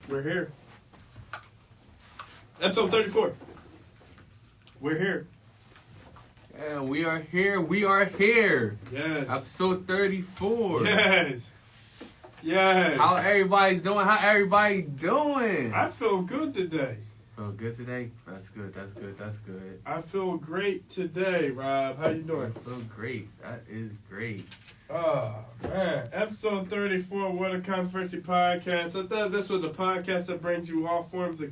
We're here. Episode 34. We're here. Yeah, we are here. We are here. Yes. Episode 34. Yes. Yes. How everybody's doing? How everybody doing? I feel good today. Feel good today? That's good. That's good. That's good. I feel great today, Rob. How you doing? I feel great. That is great. Oh, man. Episode 34, What a Controversy Podcast. I thought this was the podcast that brings you all forms of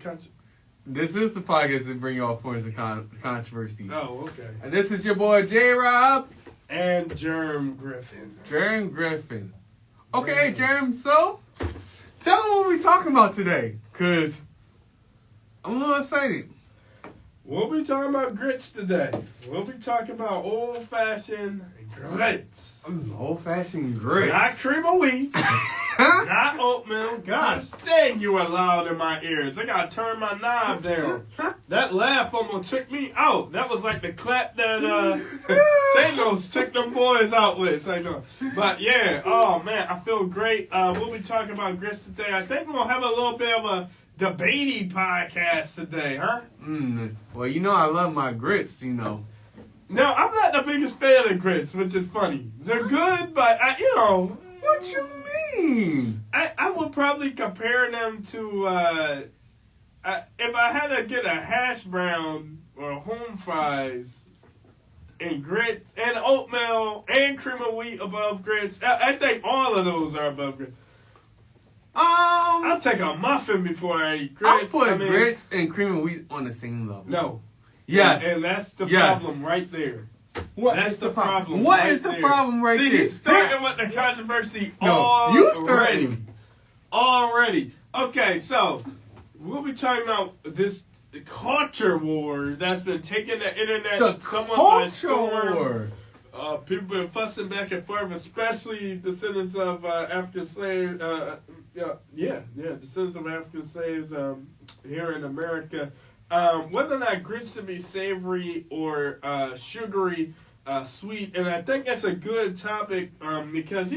This is the podcast that bring you all forms of controversy. Oh, okay. And this is your boy J-Rob. And Germ Griffin. Germ Griffin. Okay, Germ, so tell them what we're talking about today. Because I'm a little excited. We'll be talking about grits today. We'll be talking about old-fashioned grits. Old-fashioned grits. Not cream of wheat. Not oatmeal. Gosh dang, you were loud in my ears. I gotta turn my knob down. That laugh almost took me out. That was like the clap that Thanos took them boys out with. So I know. But yeah, oh man, I feel great. We'll be talking about grits today. I think we'll have a little bit of a debatey podcast today, huh? Well, you know I love my grits, you know. No, I'm not the biggest fan of grits, which is funny. They're good, but What you mean? I would probably compare them to if I had to get a hash brown or home fries and grits and oatmeal and cream of wheat above grits. I think all of those are above grits. I'll take a muffin before I eat grits. I'll put grits and cream of wheat on the same level. No. Yes. And that's the problem right there. That's the problem. What is the problem right there? See, he's starting with the controversy you starting. Already. Okay, so we'll be talking about this culture war that's been taking the internet somewhat by storm. People been fussing back and forth, especially descendants of African slaves. Descendants of African slaves here in America. Whether or not grits should be savory or sugary, sweet, and I think that's a good topic because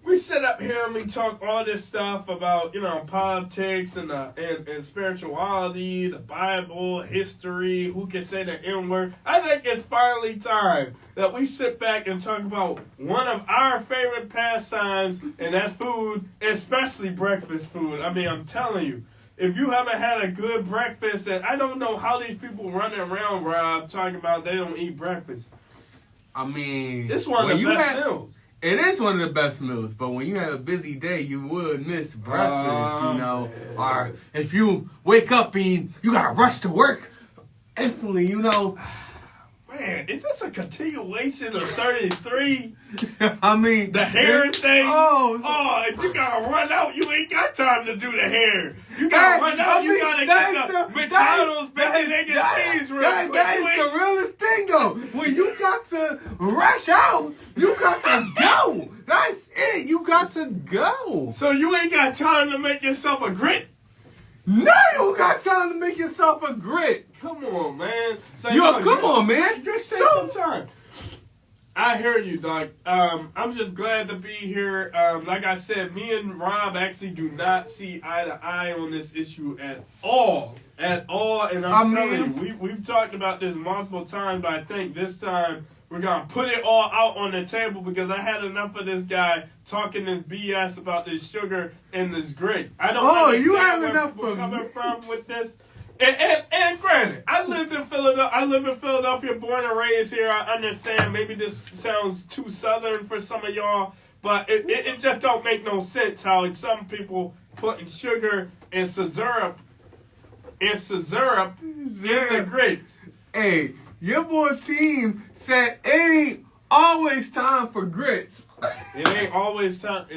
we sit up here and we talk all this stuff about politics and spirituality, the Bible, history, who can say the N-word. I think it's finally time that we sit back and talk about one of our favorite pastimes, and that's food, especially breakfast food. I mean, I'm telling you. If you haven't had a good breakfast, and I don't know how these people running around, Rob, talking about they don't eat breakfast. I mean, it's one of the best meals. It is one of the best meals, but when you have a busy day, you would miss breakfast, man. Or if you wake up and you gotta rush to work instantly, Man, is this a continuation of 33? I mean, the hair thing? Oh, if you gotta run out, you ain't got time to do the hair. You gotta run out, you gotta get the McDonald's bacon, egg, and cheese real quick. That is the realest thing, though. When you got to rush out, you got to go. That's it. You got to go. So you ain't got time to make yourself a grit? No, you don't got time to make yourself a grit. Come on, man. Come on, man. Just take some time. I hear you, dog. I'm just glad to be here. Like I said, me and Rob actually do not see eye to eye on this issue at all. At all. And I'm telling you, we've talked about this multiple times, but I think this time we're going to put it all out on the table because I had enough of this guy talking this BS about this sugar and this grit. I don't understand you have where enough people coming from with this. And granted, I live in Philadelphia, born and raised here. I understand maybe this sounds too southern for some of y'all, but it just don't make no sense how some people putting sugar and syrup in the grits. Hey, your boy team said it ain't always time for grits. It ain't always time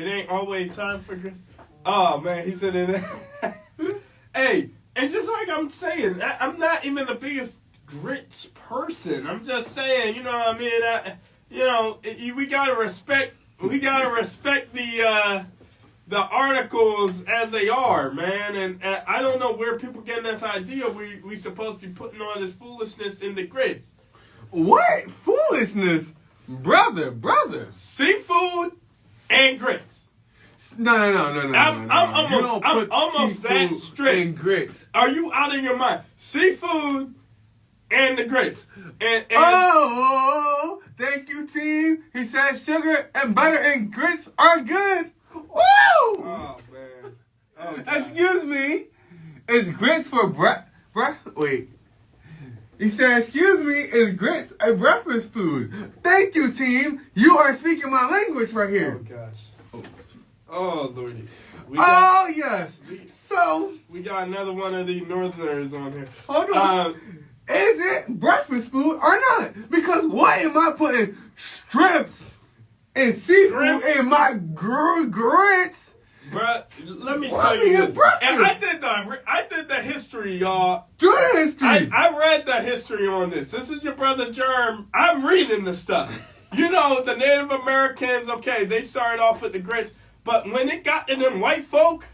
for grits. Oh man, he said it. Hey. And just like I'm saying, I'm not even the biggest grits person. I'm just saying, what I mean? We gotta respect the articles as they are, man. And I don't know where people getting this idea. We supposed to be putting all this foolishness in the grits. What foolishness, brother? Seafood and grits. No. I'm almost that strict. And grits. Are you out of your mind? Seafood and the grits. And oh, thank you, team. He said sugar and butter and grits are good. Woo! Oh, man. Oh, excuse me. Is grits for wait. He said, excuse me, is grits a breakfast food? Thank you, team. You are speaking my language right here. Oh, gosh. Oh, Lordy. Yes. So. We got another one of the Northerners on here. Hold on. Is it breakfast food or not? Because why am I putting strips and seafood in my grits? Bruh, let me tell you. And I did the history, y'all. Do the history. I read the history on this. This is your brother Germ. I'm reading the stuff. You know, the Native Americans, okay, they started off with the grits. But when it got to them white folk,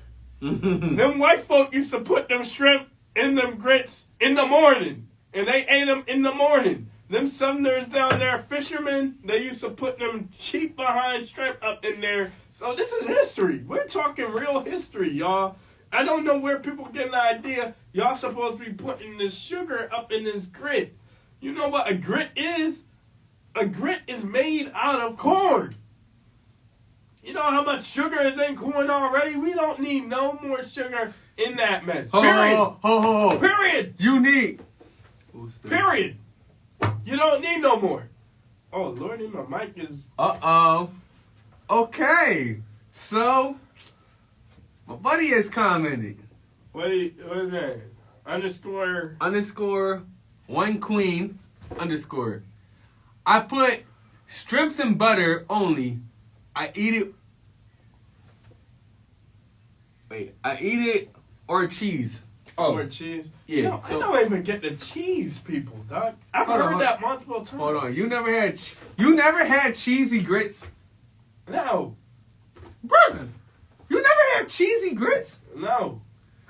them white folk used to put them shrimp in them grits in the morning. And they ate them in the morning. Them Southerners down there, fishermen, they used to put them cheap behind shrimp up in there. So this is history. We're talking real history, y'all. I don't know where people get the idea y'all supposed to be putting this sugar up in this grit. You know what a grit is? A grit is made out of corn. You know how much sugar is in corn already? We don't need no more sugar in that mess. Period. Period. You need. Period. You don't need no more. Oh, Lordy, my mic is... Okay. So, my buddy has commented. What is that? Underscore one queen underscore. I put strips and butter only. I eat it or cheese. Or cheese? Yeah. No, I don't even get the cheese, people, dog. I've heard that multiple times. Hold on. You never had cheesy grits? No. Brother, you never had cheesy grits? No.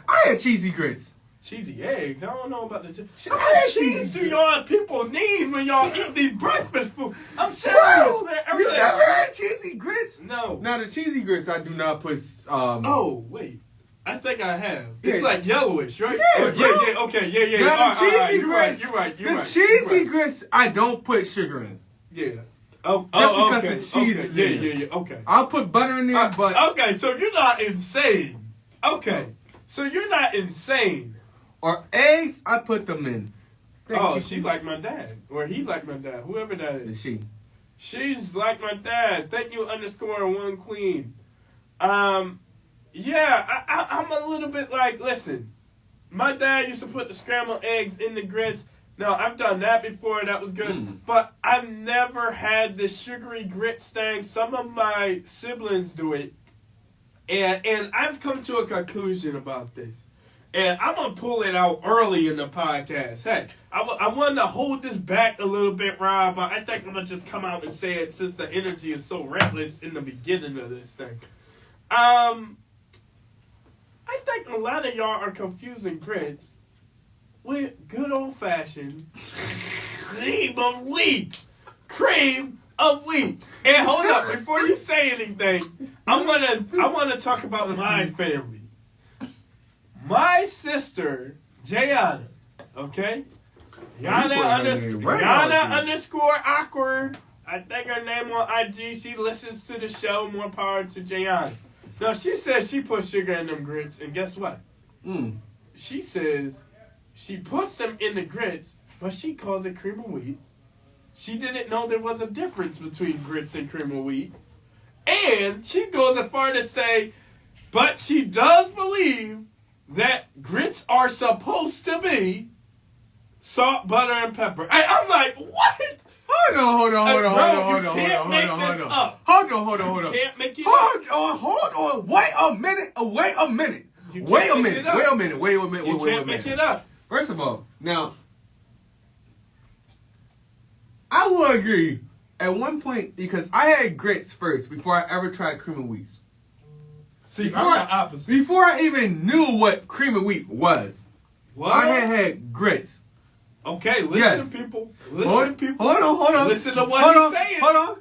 I had cheesy grits. Cheesy eggs? I don't know about the cheese. How much cheese do y'all people need when y'all eat these breakfast food? I'm serious, man. You never had cheesy grits? No. Now, the cheesy grits, I do not put... Oh, wait. I think I have. It's like yellowish, right? Yeah, okay, yeah. Now, the cheesy grits, You're right. The cheesy grits, I don't put sugar in. Yeah. Just because the cheese is in there. Yeah, okay. I'll put butter in there, but... Okay, so you're not insane. Okay. So you're not insane. Or eggs, I put them in. She like my dad. Or he like my dad. Whoever that is. She. She's like my dad. Thank you, underscore one queen. Yeah, I'm a little bit like, listen, my dad used to put the scrambled eggs in the grits. Now, I've done that before. That was good. But I've never had the sugary grits thing. Some of my siblings do it. And I've come to a conclusion about this. And I'm going to pull it out early in the podcast. Hey, I wanted to hold this back a little bit, Rob, but I think I'm going to just come out and say it since the energy is so reckless in the beginning of this thing. I think a lot of y'all are confusing grits with good old-fashioned cream of wheat. Cream of wheat. And hold up, before you say anything, I want to talk about my family. My sister, Jayana, okay? Yana underscore awkward. I think her name on IG. She listens to the show. More power to Jayana. Now, she says she puts sugar in them grits, and guess what? She says she puts them in the grits, but she calls it cream of wheat. She didn't know there was a difference between grits and cream of wheat. And she goes as far to say, but she does believe that grits are supposed to be salt, butter, and pepper. And I'm like, what? Hold on. You can't make this up. Hold on. You can't make it up. Hold on. Wait a minute. You Wait a can't minute. You can't make it up. First of all, now, I will agree at one point because I had grits first before I ever tried cream of wheat. See, I'm the opposite. Before I even knew what cream of wheat was, I had grits. Okay, listen to people. Listen to people. Hold on. Listen to what he's saying. Hold on.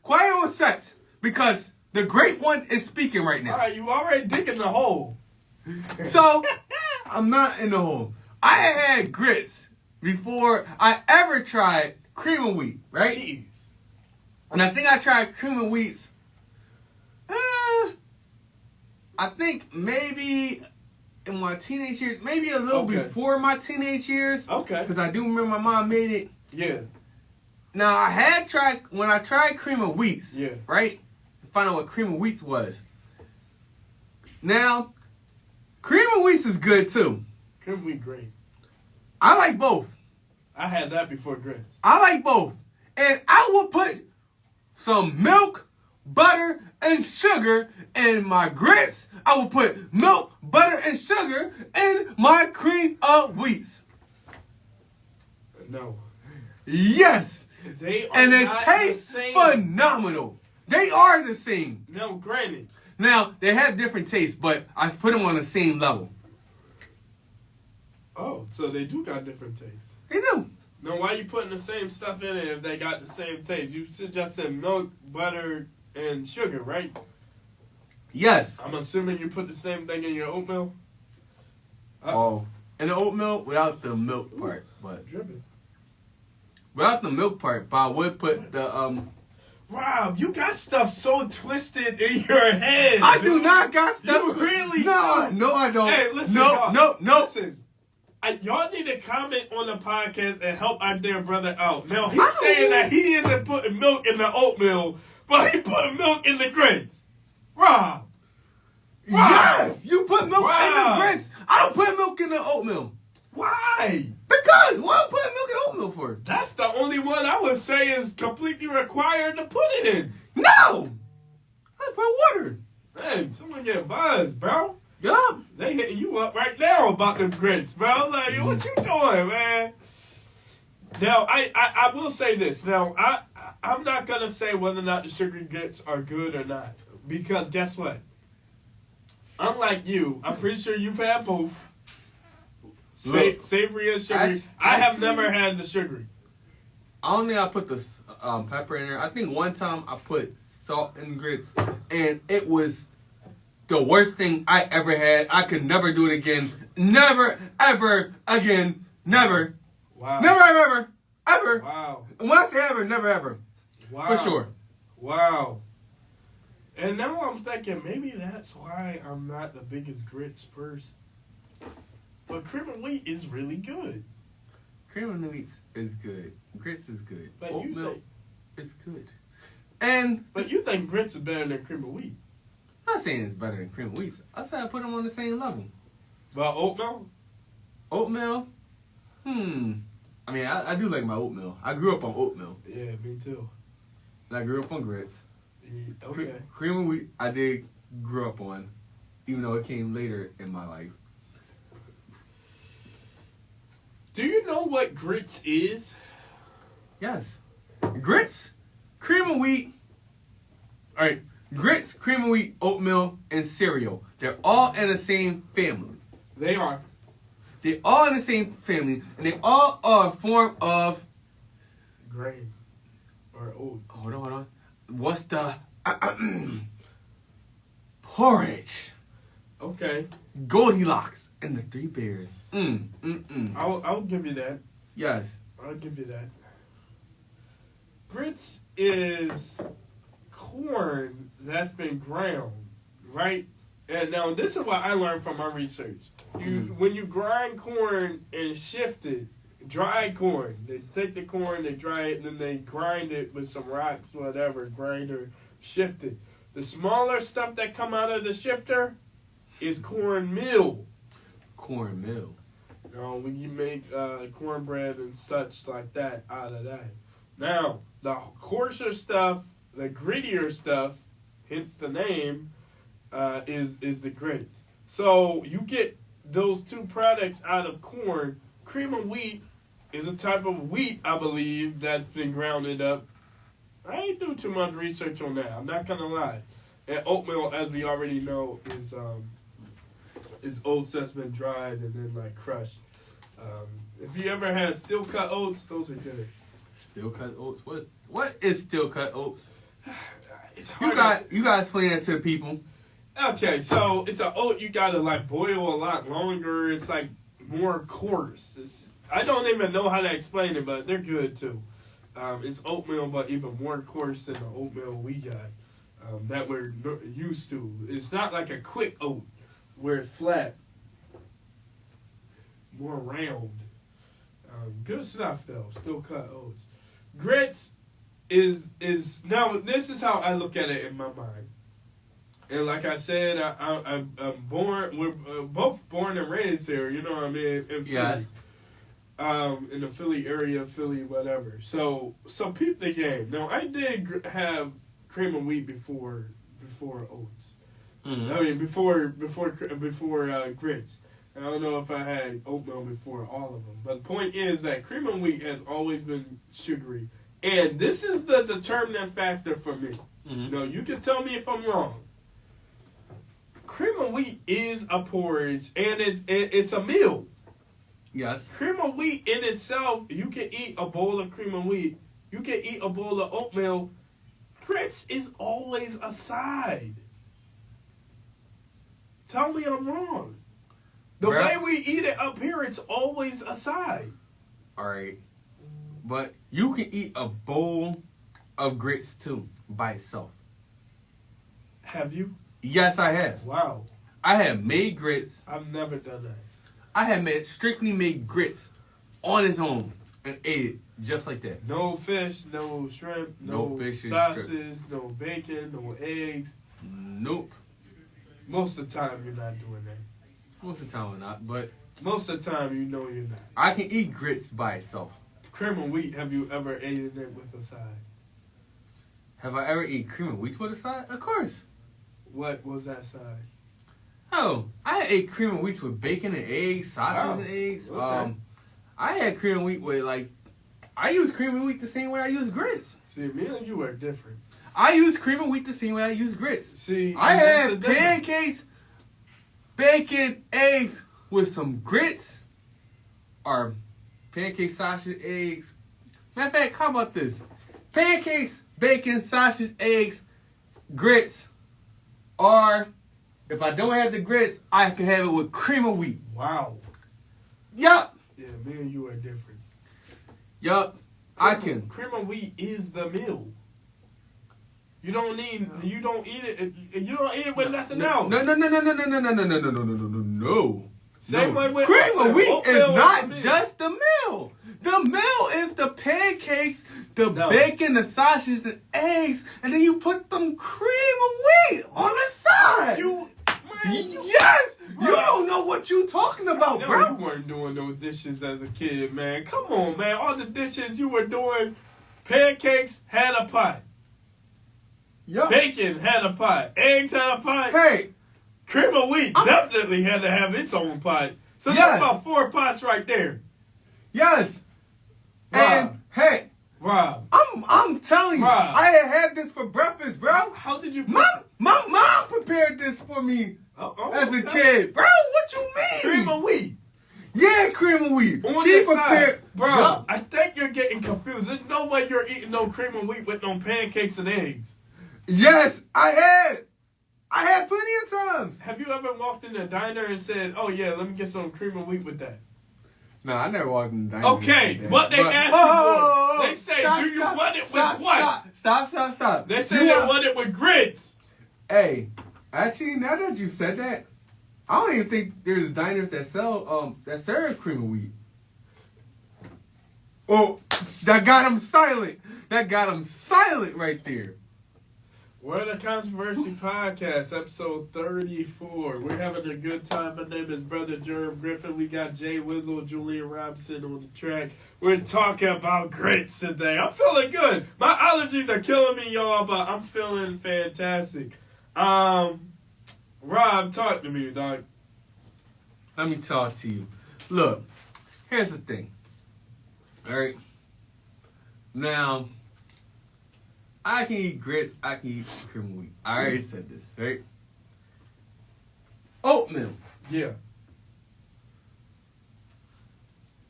Quiet on set. Because The great one is speaking right now. All right, you already digging the hole. So, I'm not in the hole. I had grits before I ever tried cream of wheat, right? Jeez. And I think I tried cream of wheats. I think maybe in my teenage years, maybe a little before my teenage years. Okay. Because I do remember my mom made it. Yeah. Now, I had tried, when I tried cream of wheats, Yeah. right? To find out what cream of wheats was. Now, cream of wheats is good too. Cream of wheat great. I like both. I had that before grits. I like both. And I will put some milk, butter, and sugar in my grits. I will put milk, butter, and sugar in my cream of wheats. No. Yes. They are And it not tastes the same. phenomenal. They are the same. No, granted. Now, they have different tastes, but I put them on the same level. Oh, so they do got different tastes. They do. Now, why you putting the same stuff in it if they got the same taste? You just said milk, butter, and sugar, right? Yes. I'm assuming you put the same thing in your oatmeal? Oh. And the oatmeal without the milk part, but Dripping. without the milk part, but I would put the Rob, you got stuff so twisted in your head. I do not got stuff. You really No, do. no, I don't. Hey, listen, no, y'all, no. Listen, y'all need to comment on the podcast and help our dear brother out. Now, I he's don't saying know. that he isn't putting milk in the oatmeal, but he putting milk in the grits. Rob. Yes, you put milk in Wow. the grits. I don't put milk in the oatmeal. Why? Because what am I putting milk in oatmeal for? That's the only one I would say is completely required to put it in. No, I put water. Dang, someone get buzzed, bro. Yup. They hitting you up right now about them grits, bro. Like, what you doing, man? Now, I will say this. Now, I'm not going to say whether or not the sugary grits are good or not. Because guess what? Unlike you, I'm pretty sure you've had both. Look, Savory and sugary. I have actually- never had the sugary. I don't think I put the pepper in there. I think one time I put salt in grits, and it was the worst thing I ever had. I could never do it again. Never, ever again. Never. Wow. Never, ever, ever. Wow. And when I say ever, never, ever. Wow. For sure. Wow. And now I'm thinking maybe that's why I'm not the biggest grits person. But cream of wheat is really good. Cream of wheat is good. Grits is good. But Oat you milk think- is good. And But you think grits is better than cream of wheat. I'm not saying it's better than cream of wheat. I said I put them on the same level. But oatmeal? Oatmeal? I mean, I do like my oatmeal. I grew up on oatmeal. Yeah, me too. And I grew up on grits. Yeah, okay. Cream of wheat, I did grow up on, even though it came later in my life. Do you know what grits is? Yes. Grits, cream of wheat. All right. Grits, cream of wheat, oatmeal, and cereal. They're all in the same family. They are. They're all in the same family, and they all are a form of. Grain. Or oat. Hold on. What's the porridge? Okay. Goldilocks and the Three Bears. I'll give you that. Yes. I'll give you that. Grits is corn that's been ground, right? And now this is what I learned from my research. When you grind corn and shift it, dried corn, they take the corn, they dry it, and then they grind it with some rocks, whatever, grinder, shift it. The smaller stuff that come out of the shifter is cornmeal. Cornmeal. When you make cornbread and such like that out of that. Now, the coarser stuff, the grittier stuff, hence the name, is the grits. So you get those two products out of corn. Cream of wheat is a type of wheat, I believe, that's been grounded up. I ain't do too much research on that. I'm not gonna lie. And oatmeal, as we already know, is oats that's been dried and then like crushed. If you ever had steel cut oats, those are good. Steel cut oats. What is steel cut oats? it's hard. You got to explain that to the people. Okay, so it's an oat you gotta like boil a lot longer. It's like more coarse. I don't even know how to explain it, but they're good too. It's oatmeal, but even more coarse than the oatmeal we got that we're used to. It's not like a quick oat where it's flat, more round. Good stuff though. Still cut oats. Grits is now. This is how I look at it in my mind. And like I said, I'm born. We're both born and raised here. You know what I mean? In Philly. Yes. In the Philly area, Philly, whatever. So peep the game. Now I did have cream of wheat before oats. Mm-hmm. I mean before grits. I don't know if I had oatmeal before all of them. But the point is that cream of wheat has always been sugary, and this is the determining factor for me. Mm-hmm. You know, you can tell me if I'm wrong. Cream of wheat is a porridge, and it's a meal. Yes. Cream of wheat in itself, you can eat a bowl of cream of wheat. You can eat a bowl of oatmeal. Grits is always a side. Tell me I'm wrong. The way we eat it up here, it's always a side. All right. But you can eat a bowl of grits too by itself. Have you? Yes, I have. Wow. I have made grits. I've never done that. I have strictly made grits on its own and ate it just like that. No fish, no shrimp, no fish and sausages, no bacon, no eggs. Nope. Most of the time, you're not doing that. Most of the time, I'm not. But most of the time, you know you're not. I can eat grits by itself. Cream of wheat, have you ever eaten it with a side? Have I ever eaten cream of wheat with a side? Of course. What was that side? Oh, I ate cream of wheat with bacon and eggs, sausage and eggs. Okay. I had cream of wheat with I use cream of wheat the same way I use grits. See, me and you are different. I use cream of wheat the same way I use grits. See, I had pancakes, bacon, eggs with some grits, or pancake, sausage, eggs. Matter of fact, how about this? Pancakes, bacon, sausage, eggs, grits, or if I don't have the grits, I can have it with cream of wheat. Wow. Yup. Yeah, me and you are different. Yup. I can. Cream of wheat is the meal. You don't eat it. You don't eat it with nothing else. No. Same way with cream of wheat is not meal. just the meal. The meal is the pancakes, the bacon, the sausage, the eggs, and then you put them cream of wheat on the side. Yes. You don't know what you talking about, bro. You weren't doing no dishes as a kid, man. Come on, man. All the dishes you were doing, pancakes had a pot. Yep. Bacon had a pot. Eggs had a pot. Hey. Cream of wheat definitely had to have its own pot. So that's about 4 pots right there. Yes. Rob. And hey, Rob. I'm telling you, Rob. I had this for breakfast, bro. How did you? My mom prepared this for me as a kid, bro. What you mean? Cream of wheat. Yeah, cream of wheat. She prepared, bro. I think you're getting confused. There's no way you're eating no cream of wheat with no pancakes and eggs. Yes, I had plenty of times. Have you ever walked in a diner and said, "Oh yeah, let me get some cream of wheat with that"? No, I never walked in the diner. Okay, what they asked you for? They say, "Do you want it with what?" Stop. They say they want it with grits. Hey, actually, now that you said that, I don't even think there's diners that sell that serve cream of wheat. Oh, that got him silent. That got him silent right there. We're the Controversy Podcast, episode 34. We're having a good time. My name is Brother Germ Griffin. We got Jay Wizzle, Julian Robinson on the track. We're talking about grits today. I'm feeling good. My allergies are killing me, y'all, but I'm feeling fantastic. Rob, talk to me, dog. Let me talk to you. Look, here's the thing. All right. Now, I can eat grits. I can eat cream of wheat. I already said this, right? Oatmeal. Yeah.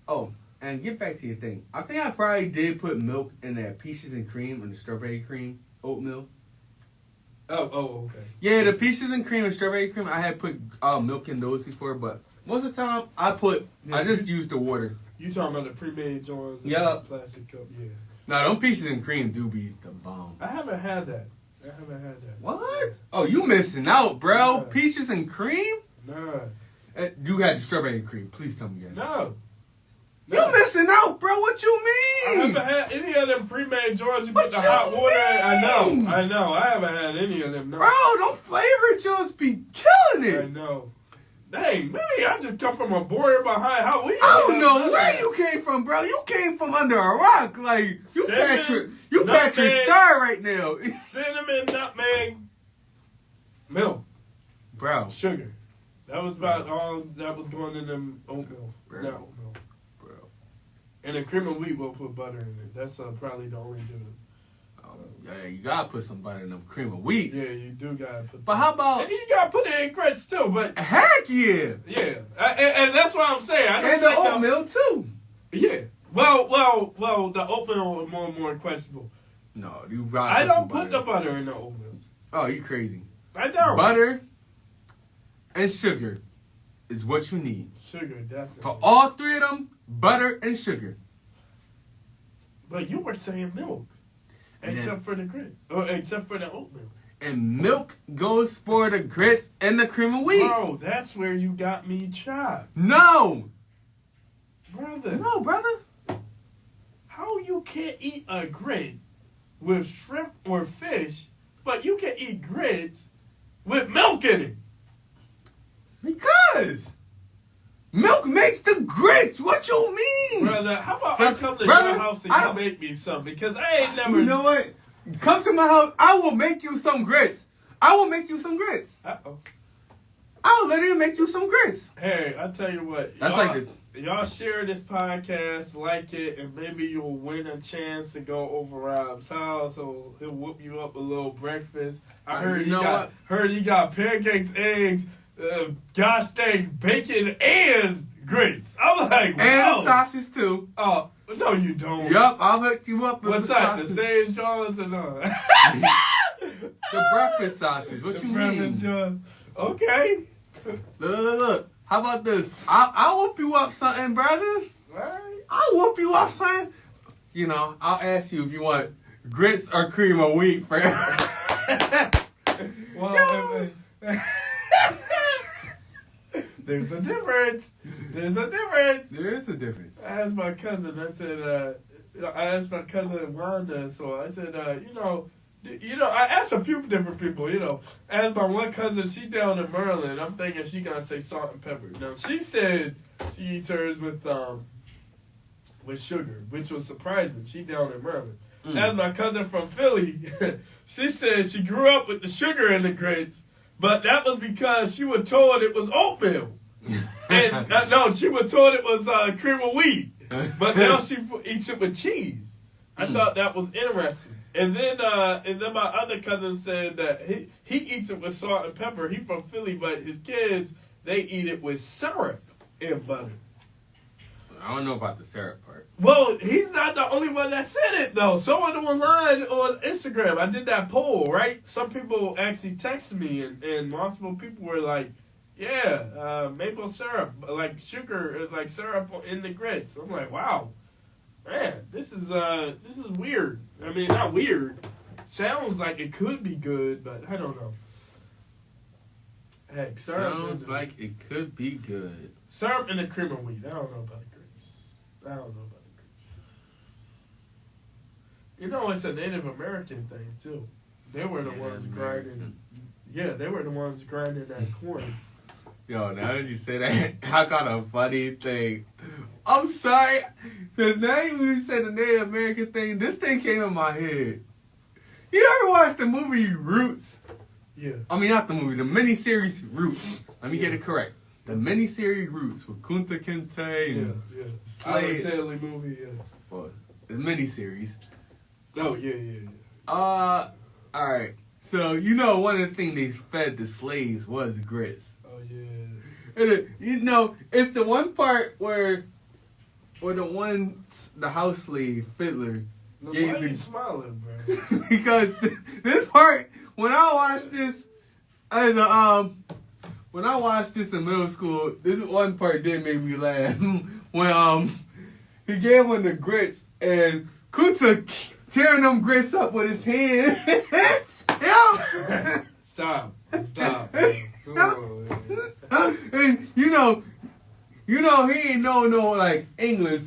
Oh, and get back to your thing. I think I probably did put milk in that peaches and cream and the strawberry cream oatmeal. Okay. Yeah, the peaches and cream and strawberry cream. I had put milk in those before, but most of the time I just use the water. You talking about the pre-made joints? Yeah. Plastic cup. Yeah. Now, them peaches and cream do be the bomb. I haven't had that. What? Oh, you missing out, bro. Nah. Peaches and cream? Nah. You had the strawberry and cream. Please tell me again. No. You missing out, bro. What you I mean? haven't had any of them pre-made joints. You What put the you hot water in. mean? I know. I haven't had any of them. No. Bro, them flavor joints be killing I it. know. Dang, man, I just come from a border behind how we. I don't know where you came from, bro. You came from under a rock. Like, you Patrick Star right now. Cinnamon, nutmeg, milk, Bro. sugar. That was about all that was going in them oatmeal. Bro. Not oatmeal. Bro. And the cream of wheat will put butter in it. That's probably the only difference. Yeah, you gotta put some butter in them cream of wheat. Yeah, you do gotta put. But how about? And you gotta put it in grits too. But Heck yeah. yeah, and that's what I'm saying. I don't And the think oatmeal too. Yeah. Well. The oatmeal is more and more questionable. No, you gotta I put don't some put the butter in the oatmeal. Oh, you crazy. I don't. Butter and sugar is what you need. Sugar, definitely. For all three of them, butter and sugar. But you were saying milk. Except for the grit. Or except for the oatmeal. And milk goes for the grits and the cream of wheat. Bro, that's where you got me chopped. No. Brother. No, brother. How you can't eat a grit with shrimp or fish, but you can eat grits with milk in it? Because milk makes the grits. What you mean? Brother, how about I come to your house and you make me some? Because I ain't never... You know what? Come to my house. I will make you some grits. Uh-oh. I'll literally make you some grits. Hey, I tell you what. That's like this. Y'all share this podcast, like it, and maybe you'll win a chance to go over Rob's house. So he'll whoop you up a little breakfast. I heard he got pancakes, eggs, gosh dang, bacon, and grits. I was like, wow. And sausage too. Oh, no, you don't. Yup, I'll hook you up with What's that? The Sage Jones or no? The breakfast sausage. What you mean? Jones. Okay. Look. How about this? I'll whoop you up something, brother. Right. I'll whoop you up something. You know, I'll ask you if you want grits or cream of wheat, friend. Well, there's a difference. There is a difference. I asked my cousin. I asked my cousin Wanda. So I said, I asked a few different people. I asked my one cousin. She down in Maryland. I'm thinking she gonna say salt and pepper. Now she said she eats hers with sugar, which was surprising. She down in Maryland. As my cousin from Philly, she said she grew up with the sugar in the grits, but that was because she was told it was oatmeal. And no, she was told it was cream of wheat, but now she eats it with cheese. I thought that was interesting. And then my other cousin said that he eats it with salt and pepper. He from Philly, but his kids, they eat it with syrup and butter. I don't know about the syrup part. Well, he's not the only one that said it, though. Someone online on Instagram, I did that poll, right? Some people actually texted me, and multiple people were like, yeah, maple syrup, like sugar, like syrup in the grits. I'm like, wow, man, this is weird. I mean, not weird. Sounds like it could be good, but I don't know. Heck, syrup. Sounds like it could be good. Syrup and the cream of wheat. I don't know about the grits. It's a Native American thing, too. They were the ones grinding. Yeah, they were the ones grinding that corn. Yo, now that you say that, I got a funny thing. I'm sorry, because now when you said the Native American thing, this thing came in my head. You ever watched the movie Roots? Yeah. I mean, not the movie, the miniseries Roots. Let me get it correct. The miniseries Roots with Kunta Kinte and Slade. Alex Haley movie, yeah. Well, the miniseries. Oh, yeah. Alright. So, one of the things they fed the slaves was grits. Oh, yeah. And it's the one part where the house slave, Fiddler, Why are you smiling, bro? because this part when I watched this when I watched this in middle school, this one part did make me laugh. When he gave one the grits and Kuta tearing them grits up with his hand. Stop. Man. Come on, man. And you know he ain't know no like English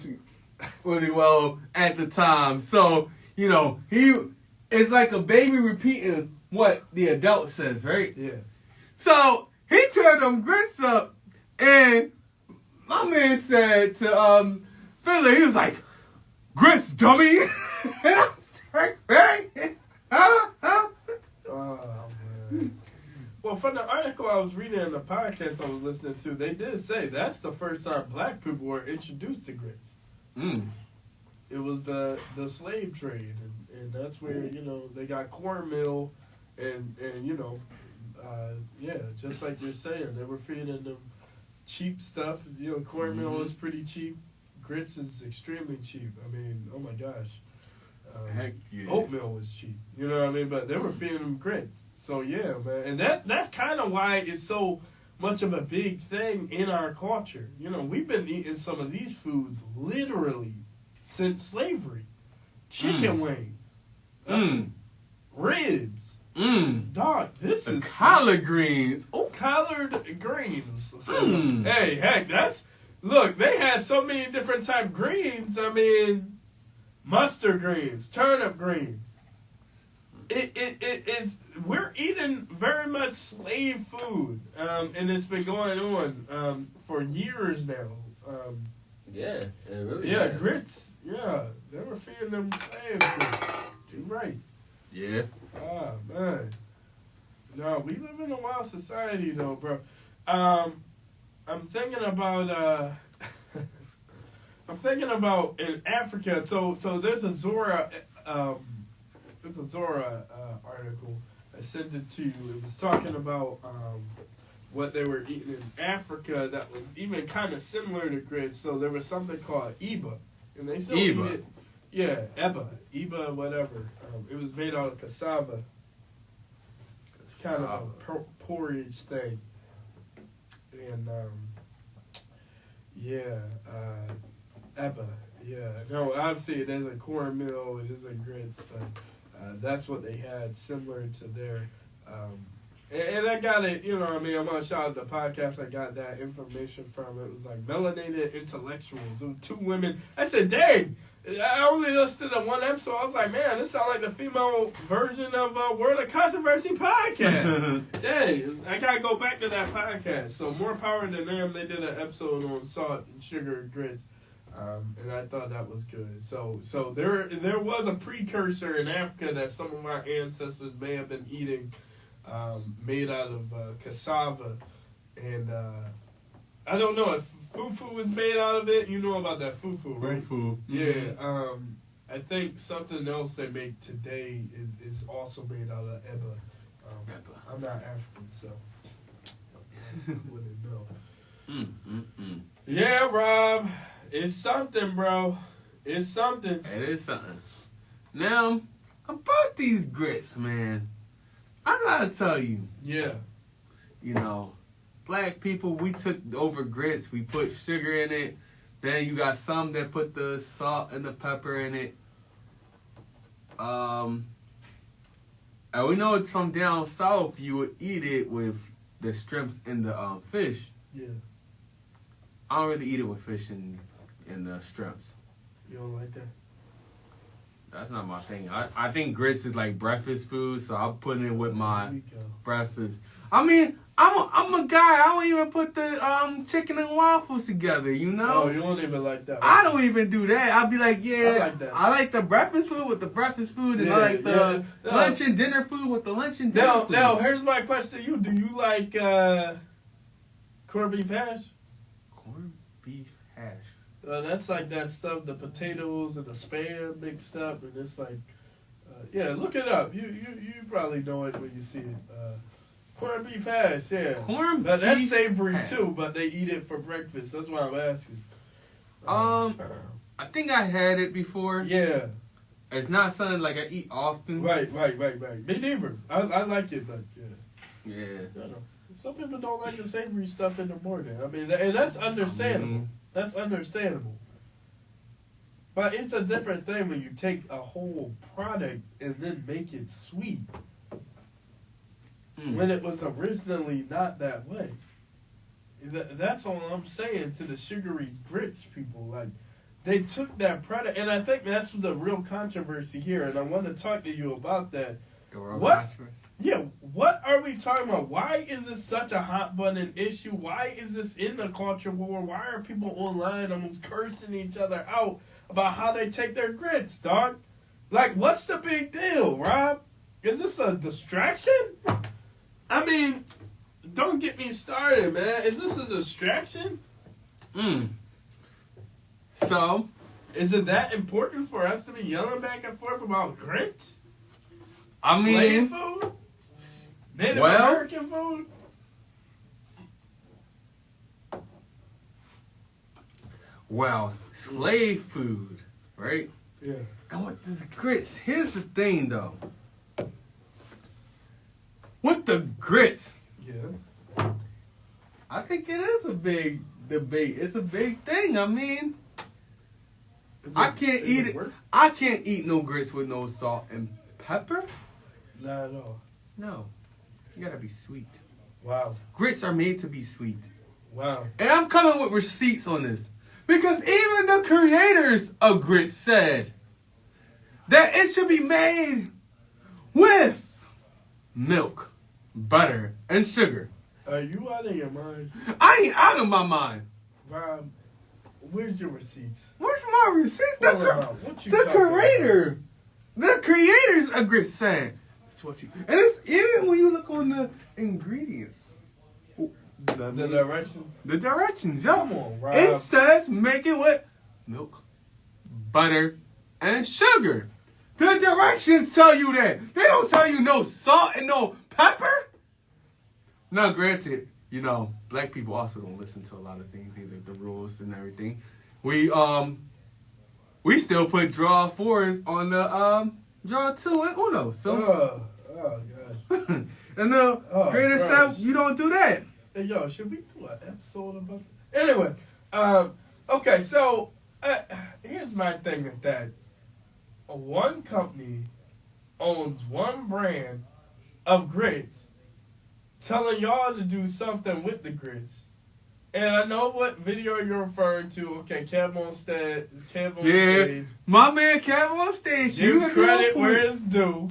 really well at the time. So, it's like a baby repeating what the adult says, right? Yeah. So he turned them grits up, and my man said to Philly, he was like, "Grits, dummy." And I was like, "Hey, Oh, man. Well, from the article I was reading and the podcast I was listening to, they did say that's the first time black people were introduced to grits. It was the slave trade, and that's where, they got cornmeal, and just like you're saying, they were feeding them cheap stuff. Cornmeal is pretty cheap. Grits is extremely cheap. I mean, oh my gosh. Heck yeah. Oatmeal was cheap. You know what I mean? But they were feeding them grits. So yeah, man. And that's kind of why it's so much of a big thing in our culture. We've been eating some of these foods literally since slavery. Chicken wings. Ribs. Dog, this is collard greens. Oh, collard greens. Hey, heck, look, they had so many different type of greens. I mean, mustard greens, turnip greens. It is, we're eating very much slave food, and it's been going on for years now. Yeah, it really yeah, grits. Yeah, they were feeding them slave food. You're right. Yeah. Ah, man. No, we live in a wild society, though, bro. I'm thinking about in Africa. So there's a Zora article. I sent it to you. It was talking about what they were eating in Africa that was even kind of similar to grits. So there was something called Eba, and they still eat it. Yeah, Eba, whatever. It was made out of cassava. It's kind of a porridge thing. And, Eba. Yeah. No, obviously it isn't cornmeal, it isn't grits, but that's what they had similar to their... And I got it, I'm going to shout out the podcast I got that information from. It was like Melanated Intellectuals. It was two women. I said, dang! I only listened to one episode. I was like, man, this sounds like the female version of World of Controversy podcast. Dang, I got to go back to that podcast. So more power to them. They did an episode on salt and sugar and grits. And I thought that was good. So there was a precursor in Africa that some of our ancestors may have been eating made out of cassava. And I don't know if fufu is made out of it. You know about that fufu, right? Fufu. Yeah. I think something else they make today is also made out of eba. I'm not African, so I wouldn't know. Yeah, Rob. It's something, bro. It's something. It is something. Now, about these grits, man, I gotta tell you. Yeah. Black people, we took over grits. We put sugar in it. Then you got some that put the salt and the pepper in it. And we know it's from down south. You would eat it with the shrimps and the fish. Yeah. I don't really eat it with fish and the shrimps. You don't like that? That's not my thing. I think grits is like breakfast food, so I'm putting it with my breakfast. I mean, I'm a guy. I don't even put the chicken and waffles together. Oh, you don't even like that. I don't even do that. I'll be like, yeah, I like that. I like the breakfast food with the breakfast food, and I like the lunch and dinner food with the lunch and dinner food. Now, here's my question to you: do you like corned beef hash? Corned beef hash. That's like that stuff, the potatoes and the spam mixed up, and it's like, look it up. You probably know it when you see it. Corned beef hash, yeah. That's savory hash too, but they eat it for breakfast. That's why I'm asking. I think I had it before. Yeah. It's not something like I eat often. Right. Me neither. I like it, but Yeah. I don't know. Some people don't like the savory stuff in the morning. I mean, and that's understandable. That's understandable. But it's a different thing when you take a whole product and then make it sweet. When it was originally not that way. That's all I'm saying to the sugary grits people. Like, they took that product, and I think that's the real controversy here, and I want to talk to you about that. What are we talking about? Why is this such a hot button issue? Why is this in the culture war? Why are people online almost cursing each other out about how they take their grits, dog? Like, what's the big deal, Rob? Is this a distraction? I mean, don't get me started, man. Is this a distraction? So, is it that important for us to be yelling back and forth about grits? I mean, slave food? Native American food? Well, slave food, right? Yeah. And with this grits, here's the thing, though. With the grits, yeah, I think it is a big debate. It's a big thing. I mean, I can't eat it. I can't eat no grits with no salt and pepper. Not at all. No, you gotta be sweet. Wow. Grits are made to be sweet. Wow. And I'm coming with receipts on this because even the creators of grits said that it should be made with milk, butter, and sugar. Are you out of your mind? I ain't out of my mind. Rob, where's your receipts? Where's my receipt? The creators of grits said. That's what you. And it's even when you look on the ingredients. The directions? The directions, yo. Come on, Rob. It says make it with milk, butter, and sugar. The directions tell you that. They don't tell you no salt and no pepper. Now, granted, you know, black people also don't listen to a lot of things either, the rules and everything. We still put draw fours on the draw two and Uno. So oh gosh. and the creator said you don't do that. Hey, yo, should we do an episode about that? Anyway, okay, so here's my thing with that. One company owns one brand of grits, telling y'all to do something with the grits. And I know what video you're referring to. Okay, Kev on stage. My man Kev on stage. Give credit where it's due.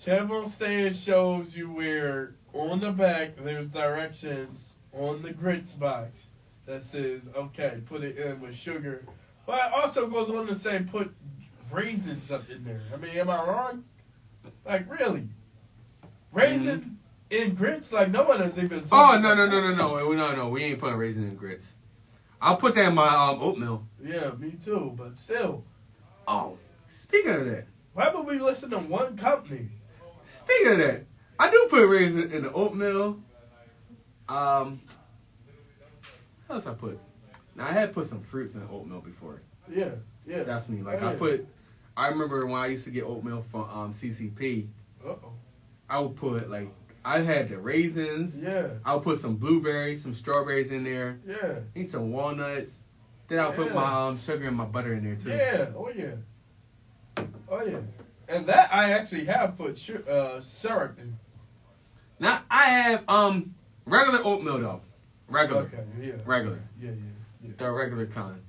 Kev on stage shows you where on the back there's directions on the grits box that says, okay, put it in with sugar. But it also goes on to say put raisins up in there. I mean, am I wrong? Like, really? Raisins in grits? Like, no one has even... No. We ain't putting raisins in grits. I'll put that in my oatmeal. Yeah, me too, but still. Oh, speaking of that. Why would we listen to one company? Speaking of that, I do put raisins in the oatmeal. What else I put? Now, I had put some fruits in the oatmeal before. Yeah. Definitely. Like, I remember when I used to get oatmeal from CCP. Uh-oh. I would put, like, I had the raisins. Yeah. I would put some blueberries, some strawberries in there. Yeah. Need some walnuts. Then I'll put my sugar and my butter in there, too. Yeah. Oh, yeah. And that I actually have put syrup in. Now, I have regular oatmeal, though. Regular. Okay, yeah. Regular. Yeah. The regular kind.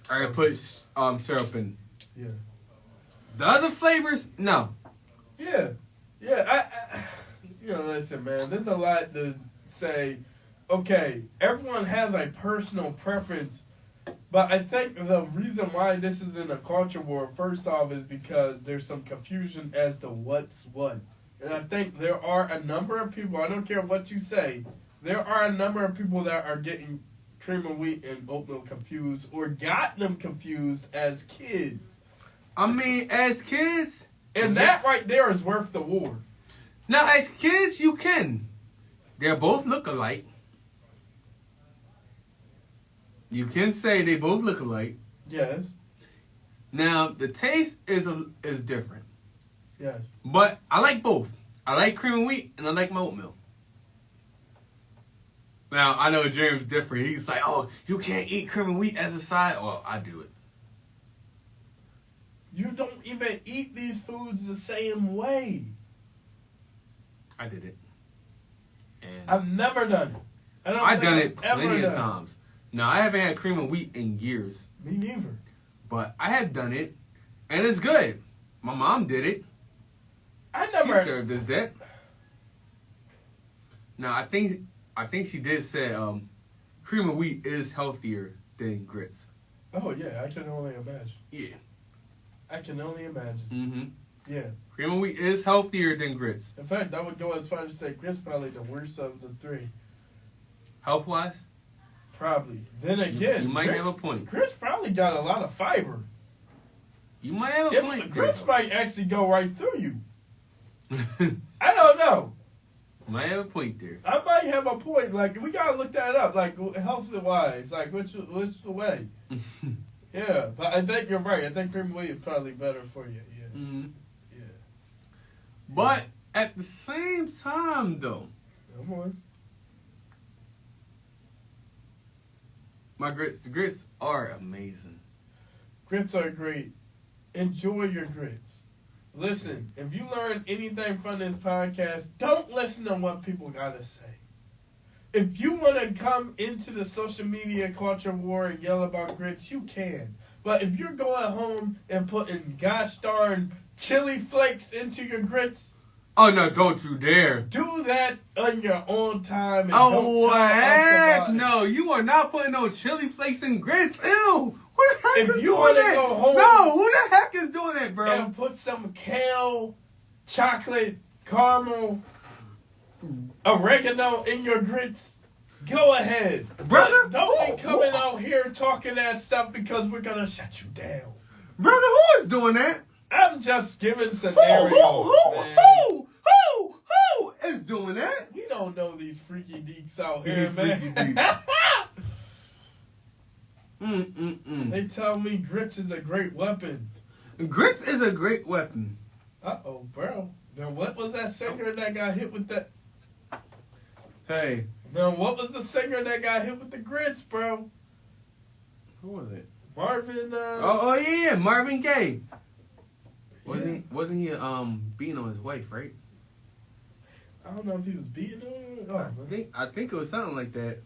I put syrup in. Yeah. The other flavors, no. Yeah. Listen, man, there's a lot to say. Okay, everyone has a personal preference, but I think the reason why this is in a culture war, first off, is because there's some confusion as to what's what. And I think there are a number of people, I don't care what you say, there are a number of people that are getting cream of wheat and oatmeal confused or got them confused as kids. I mean, as kids... And that right there is worth the war. Now, as kids, you can. They both look alike. You can say they both look alike. Yes. Now the taste is different. Yes. But I like both. I like cream of wheat and I like my oatmeal. Now I know James different. He's like, oh, you can't eat cream of wheat as a side. Well, I do it. You don't even eat these foods the same way. I did it. And I've never done it. I've done it plenty of times. Now, I haven't had cream of wheat in years. Me neither. But I have done it, and it's good. My mom did it. I never She served us that. Now, I think she did say cream of wheat is healthier than grits. Oh, yeah, I can only imagine. Yeah. I can only imagine. Mm-hmm. Yeah. Cream of wheat is healthier than grits. In fact, I would go as far as to say grits probably the worst of the three. Health-wise? Probably. Then again, you might grits, have a point. Grits probably got a lot of fiber. You might have a point. Grits might actually go right through you. I don't know. Might have a point there. I might have a point. Like, we gotta look that up. Like, health-wise, like, what's the way? Yeah, but I think you're right. I think cream of wheat is probably better for you. Yeah. Mm-hmm. Yeah. But at the same time, though, Come on. the grits are amazing. Grits are great. Enjoy your grits. Listen, if you learn anything from this podcast, don't listen to what people gotta say. If you want to come into the social media culture war and yell about grits, you can. But if you're going home and putting gosh darn chili flakes into your grits, Oh, no, don't you dare. do that on your own time. And Oh, don't tell us heck about it. no. You are not putting no chili flakes in grits. Ew. Who the heck If is you doing wanna that? go home- No, who the heck is doing that, bro? And put some kale, chocolate, caramel, oregano in your grits. Go ahead. Brother, But don't who- be coming out here talking that stuff because we're going to shut you down. Brother, who is doing that? I'm just giving Who scenarios, man. who is doing that? We don't know these freaky deeks out These here, freaky man. They Mm-mm-mm. tell me grits is a great weapon. Grits is a great weapon. Uh-oh, bro. Now, what was that singer that got hit with that? Hey. Now, what was the singer that got hit with the grits, bro? Who was it? Marvin, Oh yeah, Marvin Gaye. Yeah. Wasn't he beating on his wife, right? I don't know if he was beating her. I think it was something like that.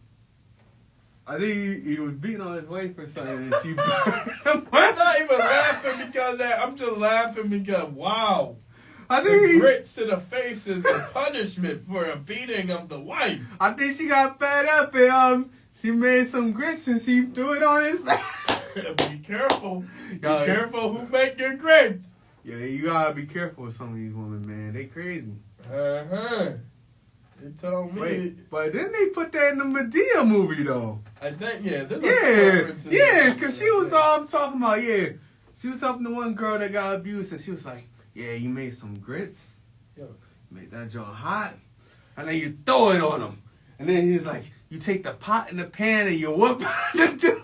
I think he was beating on his wife or something, and she. I'm not even laughing because of that. I'm just laughing because, wow. I The think grits to the face is a punishment for a beating of the wife. I think she got fed up and she made some grits and she threw it on his face. Be careful. Be Yo, careful who make your grits. Yeah, you gotta be careful with some of these women, man. They crazy. Uh-huh. They told me. Wait, but didn't they put that in the Medea movie though? I think, yeah. Yeah, because she was talking about, she was helping the one girl that got abused and she was like, yeah, you made some grits. Yo. You made that joint hot. And then you throw it on them. And then he's like, you take the pot and the pan and you whoop the dude.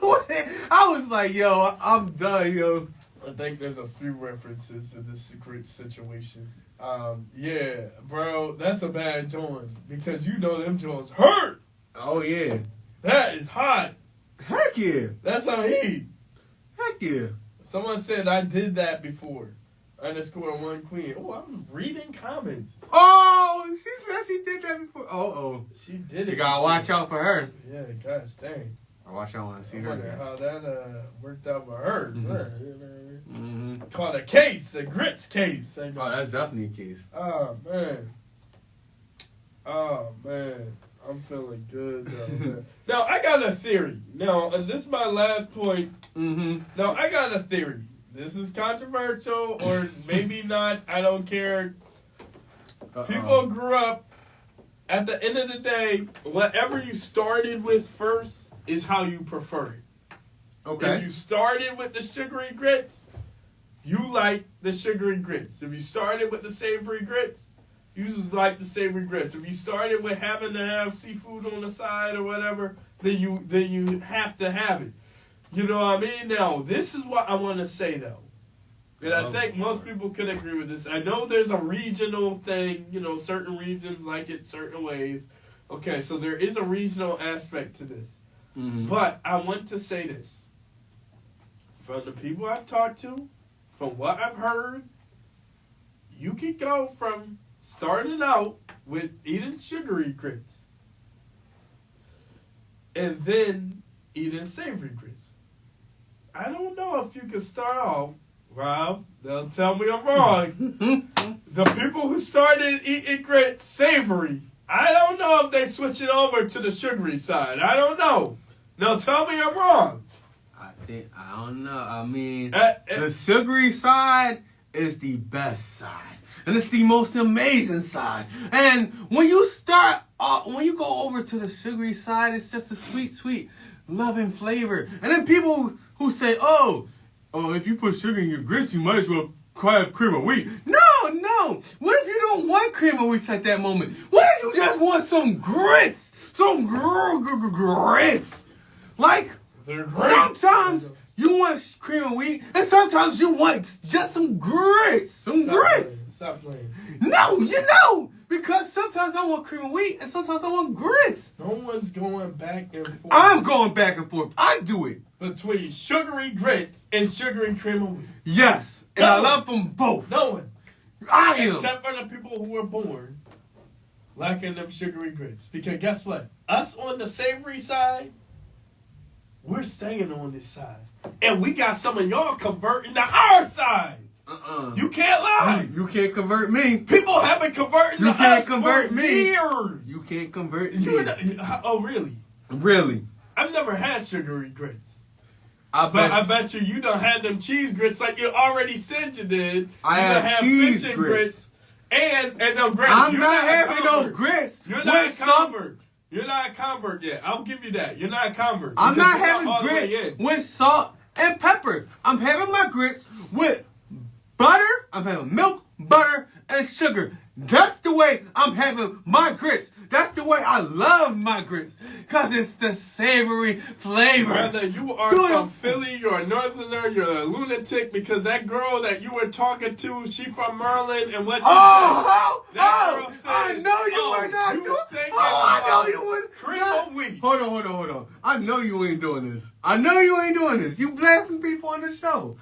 I was like, yo, I'm done, yo. I think there's a few references to this secret situation. Yeah, bro, that's a bad joint because you know them joints hurt. Oh, yeah. That is hot. Heck yeah. That's some heat. Heck yeah. Someone said I did that before. _1 queen. Oh, I'm reading comments. Oh, she said she did that before. Oh. She did it. You gotta watch out for her. Yeah, gosh dang. I watch out when I see I her. wonder how that worked out for her. Mm-hmm. Called a case, a grits case. Oh, that's definitely a case. Oh man, I'm feeling good though. Man. Now I got a theory. Now this is my last point. Mm-hmm. Now I got a theory. This is controversial or maybe not. I don't care. People grew up. At the end of the day, whatever you started with first is how you prefer it. Okay. If you started with the sugary grits, you like the sugary grits. If you started with the savory grits, you just like the savory grits. If you started with having to have seafood on the side or whatever, then you have to have it. You know what I mean? Now, this is what I want to say though. And I think most people could agree with this. I know there's a regional thing, certain regions like it certain ways. Okay, so there is a regional aspect to this. Mm-hmm. But I want to say this. From the people I've talked to, from what I've heard, you can go from starting out with eating sugary grits and then eating savory grits. I don't know if you can start off, Rob, they'll tell me I'm wrong. The people who started eating grits savory, I don't know if they switch it over to the sugary side. I don't know. Now tell me I'm wrong. I don't know. I mean, the sugary side is the best side. And it's the most amazing side. And when you go over to the sugary side, it's just a sweet, sweet, loving flavor. And then people who say, oh, if you put sugar in your grits, you might as well have cream of wheat. No. What if you don't want cream of wheat at that moment? What if you just want some grits? Some grits. Like, sometimes you want cream of wheat, and sometimes you want just some grits. Stop playing. No, because sometimes I want cream of wheat, and sometimes I want grits. No one's going back and forth. I'm going back and forth. I do it. Between sugary grits and sugary cream of wheat. Yes, and I love them both. No one. I am. Except for the people who were born lacking them sugary grits. Because guess what? Us on the savory side, we're staying on this side. And we got some of y'all converting to our side. You can't lie. You can't convert me. People have been converting to us. You can't convert me. Years. You can't convert me. Oh, really? Really? I've never had sugary grits. I bet you done had them cheese grits like you already said you did. I have cheese grits. And them grits. I'm not having no grits. You're not a convert. You're not a convert yet. I'll give you that. You're not a convert. I'm not having grits with salt and pepper. I'm having my grits with butter. I'm having milk, butter, and sugar. That's the way I'm having my grits. That's the way I love my grits. Because it's the savory flavor. Whether you are from Philly, you're a northerner, you're a lunatic, because that girl that you were talking to, she from Maryland, and what she said. Girl said, I know you were not doing. I know you were cream of wheat. Hold on. I know you ain't doing this. You blasting people on the show.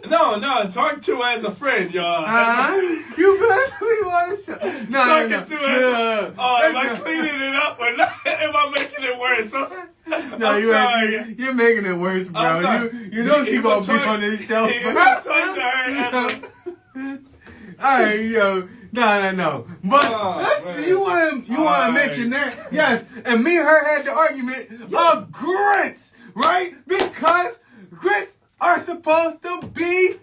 No, talk to as a friend, y'all. You blasting people on the show. No. Am I cleaning it up or not? Am I making it worse? You're making it worse, bro. You know she gonna be on this show. Alright, yo. No. But you want to mention that? Yes. And me and her had the argument of grits, right? Because grits are supposed to be.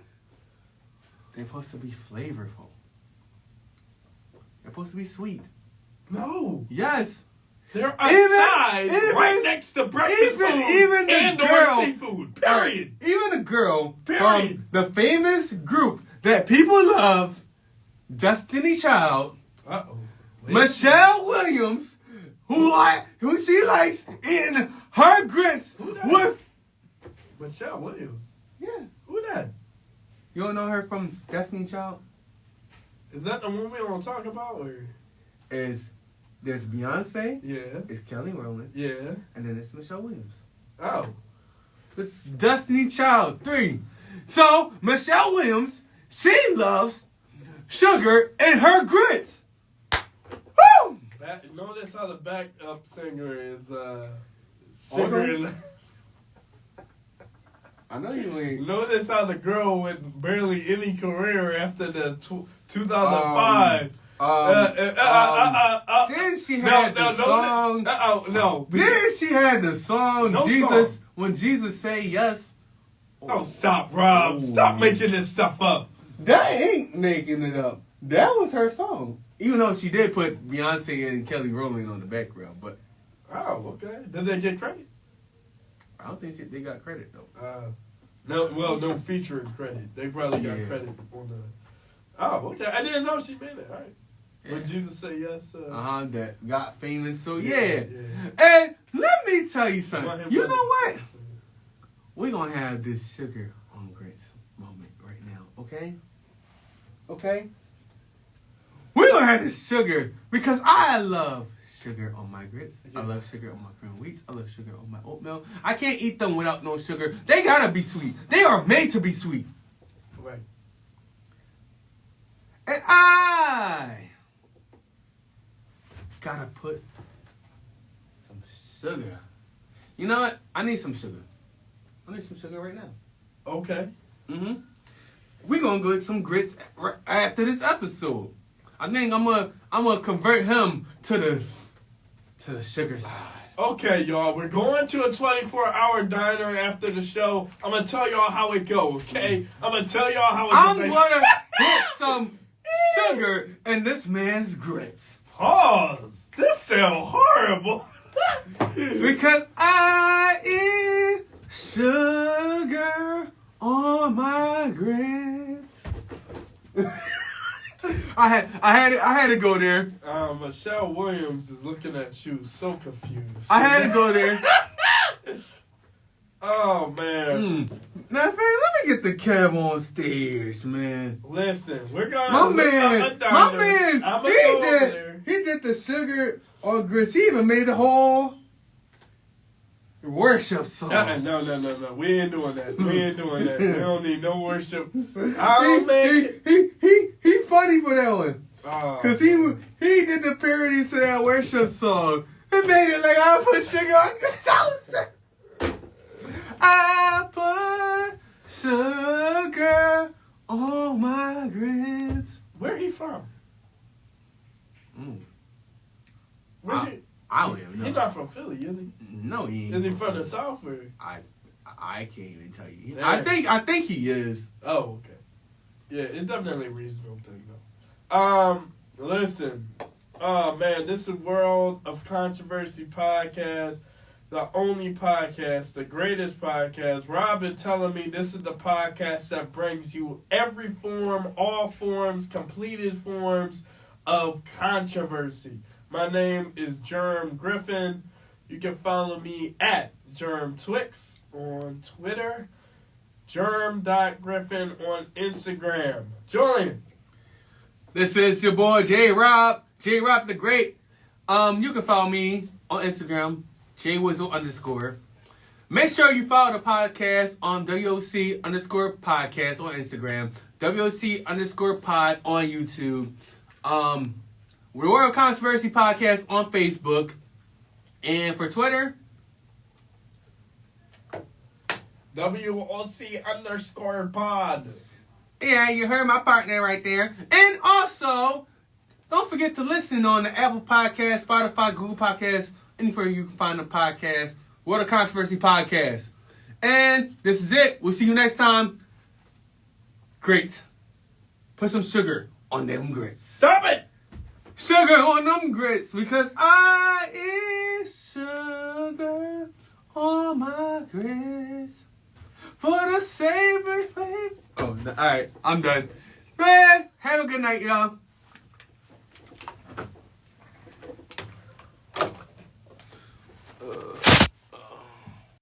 They're supposed to be flavorful. They're supposed to be sweet. No. Yes. They're a side right next to breakfast food and seafood. Period. Even the girl from the famous group that people love, Destiny Child, Michelle Williams, who she likes eating her grits with. Michelle Williams? Yeah. Who that? You don't know her from Destiny Child? Is that the one we don't talk about? Or? There's Beyonce. Yeah. It's Kelly Rowland. Yeah. And then it's Michelle Williams. Oh. The Destiny Child 3. So, Michelle Williams, she loves sugar in her grits. Woo! Notice how the backup singer is sugar in. I know you ain't. Notice how the girl with barely any career after the 2005. Then she had the song. Then she had the song Jesus. When Jesus say yes. Oh, stop, Rob. Stop making this stuff up. That ain't making it up. That was her song. Even though she did put Beyonce and Kelly Rowland on the background, but. Oh, okay. Did they get credit? I don't think they got credit though. No featuring credit. They probably got credit on the. Oh, okay. I didn't know she made it. All right. Yeah. When Jesus say yes. That got famous. So yeah. And let me tell you something. You know what? We're gonna have this sugar on grits moment right now. Okay? Okay? We're gonna have this sugar because I love sugar on my grits. I love sugar on my cream wheats. I love sugar on my oatmeal. I can't eat them without no sugar. They gotta be sweet. They are made to be sweet. Right. And I gotta put some sugar. You know what? I need some sugar. I need some sugar right now. Okay. Mm-hmm. We're gonna get some grits after this episode. I think I'm gonna convert him to the sugar side. Okay, y'all. We're going to a 24-hour diner after the show. I'm gonna tell y'all how it go. Okay. I'm gonna tell y'all how it goes. I'm gonna put some sugar in this man's grits. Pause. This sounds horrible. Because I eat sugar on my grits. I had to go there. Michelle Williams is looking at you so confused. I had to go there. Oh man. Now, man, let me get the Kev on stage, man. Listen, we're gonna. My man, there. he did the sugar on grits. He even made the whole worship song. No. We ain't doing that. We don't need no worship. I'll make it. He funny for that one. Oh, Cause he did the parody to that worship song. It made it like I put sugar on grits. I put sugar on my grits. Where he from? I don't even know. He's not from Philly, is he? No, he ain't. Is he from the South? Or? I can't even tell you. Yeah. I think he is. Oh, okay. Yeah, it's definitely a reasonable thing though. Listen. Oh man, this is World of Controversy podcast. The only podcast, the greatest podcast. Rob been telling me this is the podcast that brings you every form, all forms, completed forms of controversy. My name is Germ Griffin. You can follow me at GermTwix on Twitter. Germ.Griffin on Instagram. Julian. This is your boy J-Rob. J-Rob the Great. You can follow me on Instagram. JWizzle_. Make sure you follow the podcast on WOC_podcast on Instagram. WOC_pod on YouTube. World Controversy Podcast on Facebook. And for Twitter, WOC_pod. Yeah, you heard my partner right there. And also, don't forget to listen on the Apple Podcast, Spotify, Google Podcasts, anywhere you can find a podcast. World of Controversy Podcast. And this is it. We'll see you next time. Great. Put some sugar on them grits. Stop it! Sugar on them grits because I eat sugar on my grits for the savory flavor. Oh, all right. I'm done. Man, have a good night, y'all.